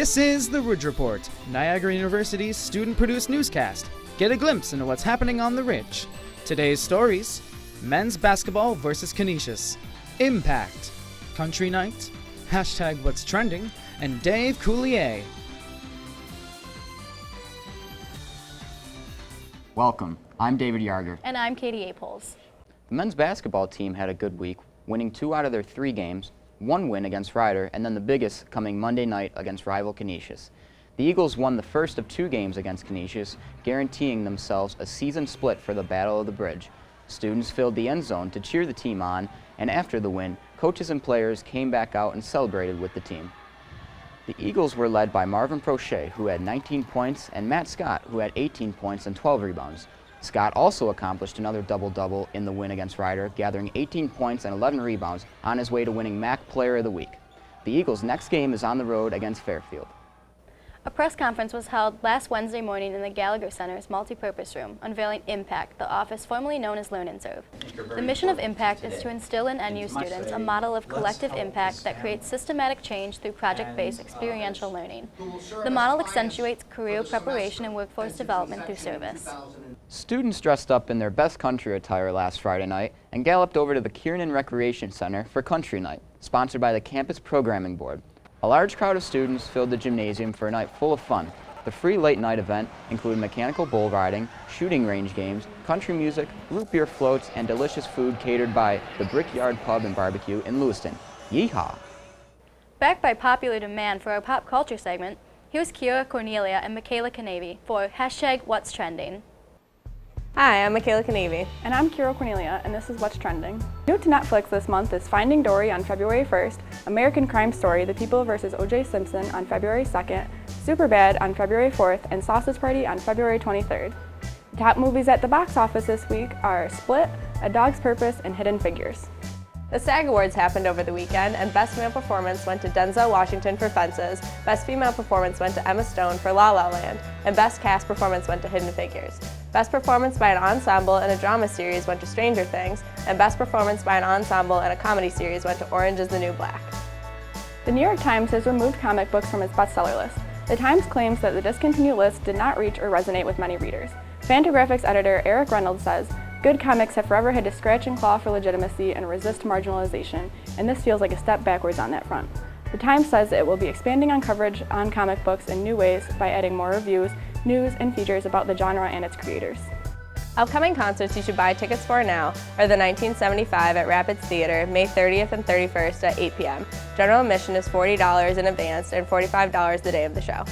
This is the Ridge Report, Niagara University's student-produced newscast. Get a glimpse into what's happening on the Ridge. Today's stories: men's basketball versus Canisius, Impact, Country Night, hashtag what's trending, and Dave Coulier. Welcome, I'm David Yarger. And I'm Katie Apholz. The men's basketball team had a good week, winning 2 out of their 3 games, 1 win against Ryder, and then the biggest coming Monday night against rival Canisius. The Eagles won the first of 2 games against Canisius, guaranteeing themselves a season split for the Battle of the Bridge. Students filled the end zone to cheer the team on, and after the win, coaches and players came back out and celebrated with the team. The Eagles were led by Marvin Prochet, who had 19 points, and Matt Scott, who had 18 points and 12 rebounds. Scott also accomplished another double-double in the win against Ryder, gathering 18 points and 11 rebounds on his way to winning MAC Player of the Week. The Eagles' next game is on the road against Fairfield. A press conference was held last Wednesday morning in the Gallagher Center's multipurpose room, unveiling Impact, the office formerly known as Learn and Serve. The mission of Impact is to instill in NU students a model of collective impact that creates systematic change through project-based experiential learning. The model accentuates career preparation and workforce development through service. Students dressed up in their best country attire last Friday night and galloped over to the Kiernan Recreation Center for Country Night, sponsored by the Campus Programming Board. A large crowd of students filled the gymnasium for a night full of fun. The free late night event included mechanical bull riding, shooting range games, country music, root beer floats, and delicious food catered by the Brickyard Pub and Barbecue in Lewiston. Yeehaw! Backed by popular demand for our pop culture segment, here's Kira Cornelia and Michaela Canavy for hashtag What's Trending. Hi, I'm Michaela Canavy. And I'm Kira Cornelia, and this is What's Trending. New to Netflix this month is Finding Dory on February 1st, American Crime Story, The People vs. O.J. Simpson on February 2nd, Superbad on February 4th, and Sausage Party on February 23rd. Top movies at the box office this week are Split, A Dog's Purpose, and Hidden Figures. The SAG Awards happened over the weekend, and Best Male Performance went to Denzel Washington for Fences, Best Female Performance went to Emma Stone for La La Land, and Best Cast Performance went to Hidden Figures. Best Performance by an Ensemble in a Drama Series went to Stranger Things, and Best Performance by an Ensemble in a Comedy Series went to Orange is the New Black. The New York Times has removed comic books from its bestseller list. The Times claims that the discontinued list did not reach or resonate with many readers. Fantagraphics editor Eric Reynolds says, "Good comics have forever had to scratch and claw for legitimacy and resist marginalization, and this feels like a step backwards on that front." The Times says it will be expanding on coverage on comic books in new ways by adding more reviews, news, and features about the genre and its creators. Upcoming concerts you should buy tickets for now are the 1975 at Rapids Theater, May 30th and 31st at 8 p.m. General admission is $40 in advance and $45 the day of the show.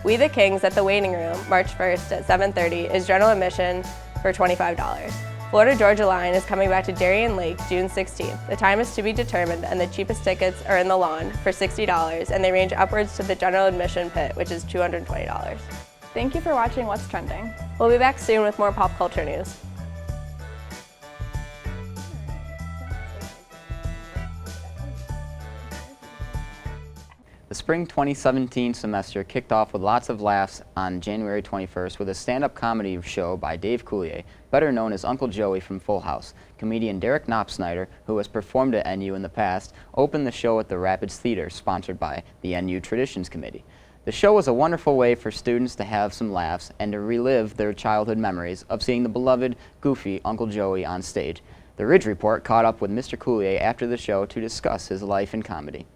We the Kings at the Waiting Room, March 1st at 7:30 is general admission for $25. Florida Georgia Line is coming back to Darien Lake June 16th. The time is to be determined, and the cheapest tickets are in the lawn for $60, and they range upwards to the general admission pit, which is $220. Thank you for watching What's Trending. We'll be back soon with more pop culture news. The spring 2017 semester kicked off with lots of laughs on January 21st with a stand-up comedy show by Dave Coulier, better known as Uncle Joey from Full House. Comedian Derek Knopsnyder, who has performed at NU in the past, opened the show at the Rapids Theater, sponsored by the NU Traditions Committee. The show was a wonderful way for students to have some laughs and to relive their childhood memories of seeing the beloved, goofy Uncle Joey on stage. The Ridge Report caught up with Mr. Coulier after the show to discuss his life in comedy.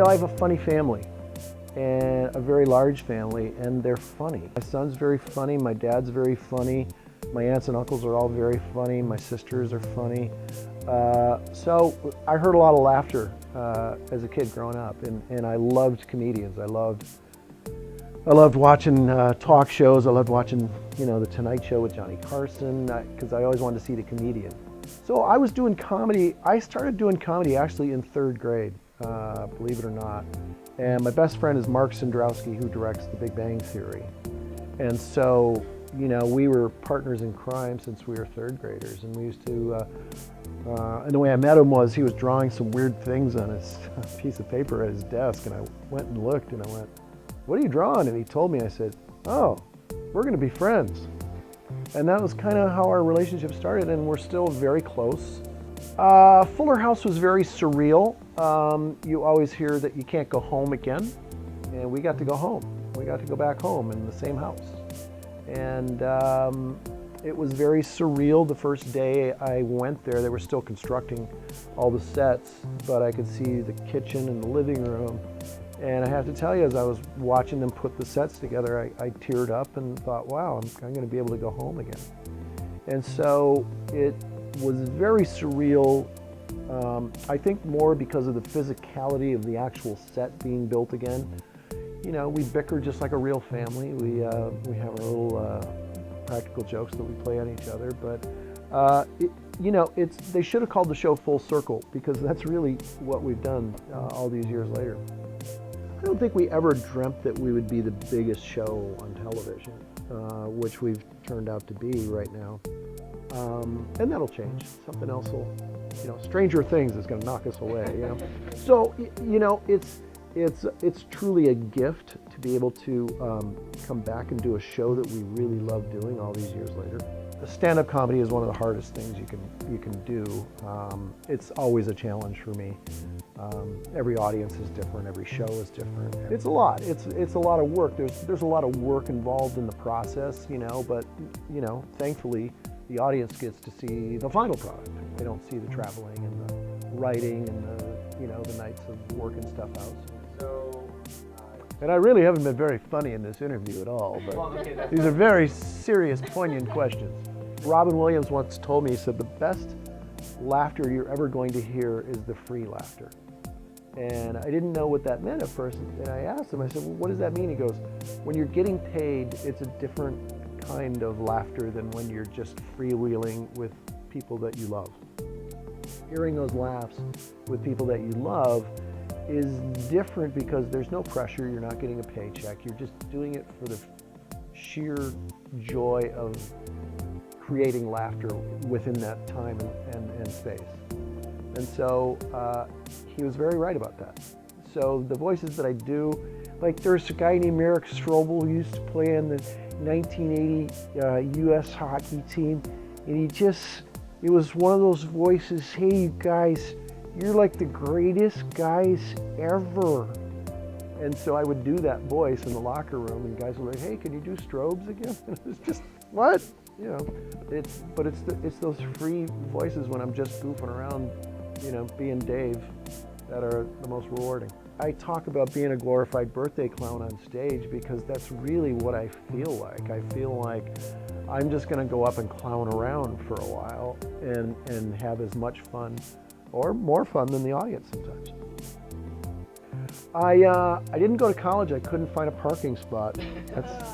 I have a funny family, and a very large family, and they're funny. My son's very funny, my dad's very funny, my aunts and uncles are all very funny, my sisters are funny. So I heard a lot of laughter as a kid growing up, and I loved comedians. I loved watching talk shows. I loved watching, the Tonight Show with Johnny Carson, because I always wanted to see the comedian. So I was doing comedy. I started doing comedy actually in 3rd grade. Believe it or not. And my best friend is Mark Sandrowski, who directs The Big Bang Theory. And so, we were partners in crime since we were 3rd graders. And we used to, and the way I met him was he was drawing some weird things on his piece of paper at his desk. And I went and looked and I went, "What are you drawing?" And he told me, I said, "Oh, we're going to be friends." And that was kind of how our relationship started, and we're still very close. Fuller House was very surreal. You always hear that you can't go home again, and we got to go home. We got to go back home in the same house. And it was very surreal the first day I went there. They were still constructing all the sets, but I could see the kitchen and the living room. And I have to tell you, as I was watching them put the sets together, I teared up and thought, wow, I'm going to be able to go home again. And so it was very surreal, I think more because of the physicality of the actual set being built again. You know, we bicker just like a real family. We have our little practical jokes that we play on each other, but they should have called the show Full Circle, because that's really what we've done all these years later. I don't think we ever dreamt that we would be the biggest show on television, which we've turned out to be right now. And that'll change. Something else will, Stranger Things is going to knock us away, So, it's truly a gift to be able to come back and do a show that we really love doing all these years later. Stand-up comedy is one of the hardest things you can do. It's always a challenge for me. Every audience is different. Every show is different. It's a lot. It's a lot of work. There's a lot of work involved in the process, but thankfully the audience gets to see the final product. They don't see the traveling and the writing and the nights of working stuff out. And I really haven't been very funny in this interview at all, but these are very serious, poignant questions. Robin Williams once told me, he said, the best laughter you're ever going to hear is the free laughter. And I didn't know what that meant at first, and I asked him, I said, well, what does that mean? He goes, when you're getting paid, it's a different kind of laughter than when you're just freewheeling with people that you love. Hearing those laughs with people that you love is different because there's no pressure, you're not getting a paycheck, you're just doing it for the sheer joy of creating laughter within that time and space. And so he was very right about that. So the voices that I do, like there's a guy named Eric Strobel who used to play on the 1980 US hockey team, and it was one of those voices, hey you guys, you're like the greatest guys ever. And so I would do that voice in the locker room, and guys were like, hey, can you do Strobes again? And it was just, what? It's those free voices when I'm just goofing around, being Dave, that are the most rewarding. I talk about being a glorified birthday clown on stage because that's really what I feel like. I feel like I'm just gonna go up and clown around for a while and have as much fun or more fun than the audience sometimes. I didn't go to college. I couldn't find a parking spot.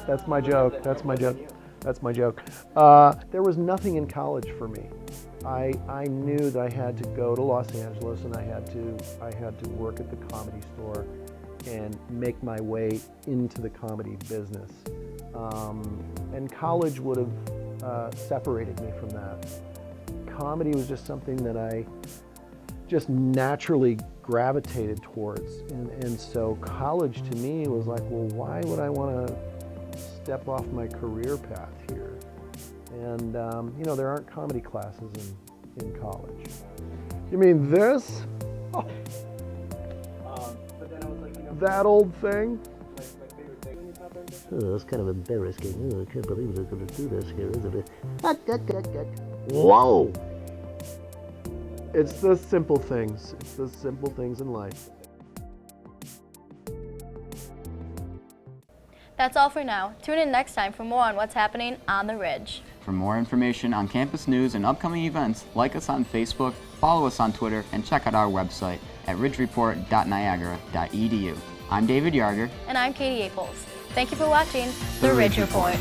That's my joke. That's my joke. That's my joke. There was nothing in college for me. I knew that I had to go to Los Angeles and I had to work at the Comedy Store and make my way into the comedy business. And college would have separated me from that. Comedy was just something that I just naturally gravitated towards. And so college to me was like, well, why would I want to step off my career path here? And there aren't comedy classes in college. You mean this? Oh. But then I was like, that old thing? My favorite thing. Oh, that's kind of embarrassing. Oh, I can't believe we're going to do this here, isn't it? Whoa! It's the simple things. It's the simple things in life. That's all for now. Tune in next time for more on what's happening on the Ridge. For more information on campus news and upcoming events, like us on Facebook, follow us on Twitter, and check out our website at ridgereport.niagara.edu. I'm David Yarger. And I'm Katie Apholz. Thank you for watching The Ridge Report.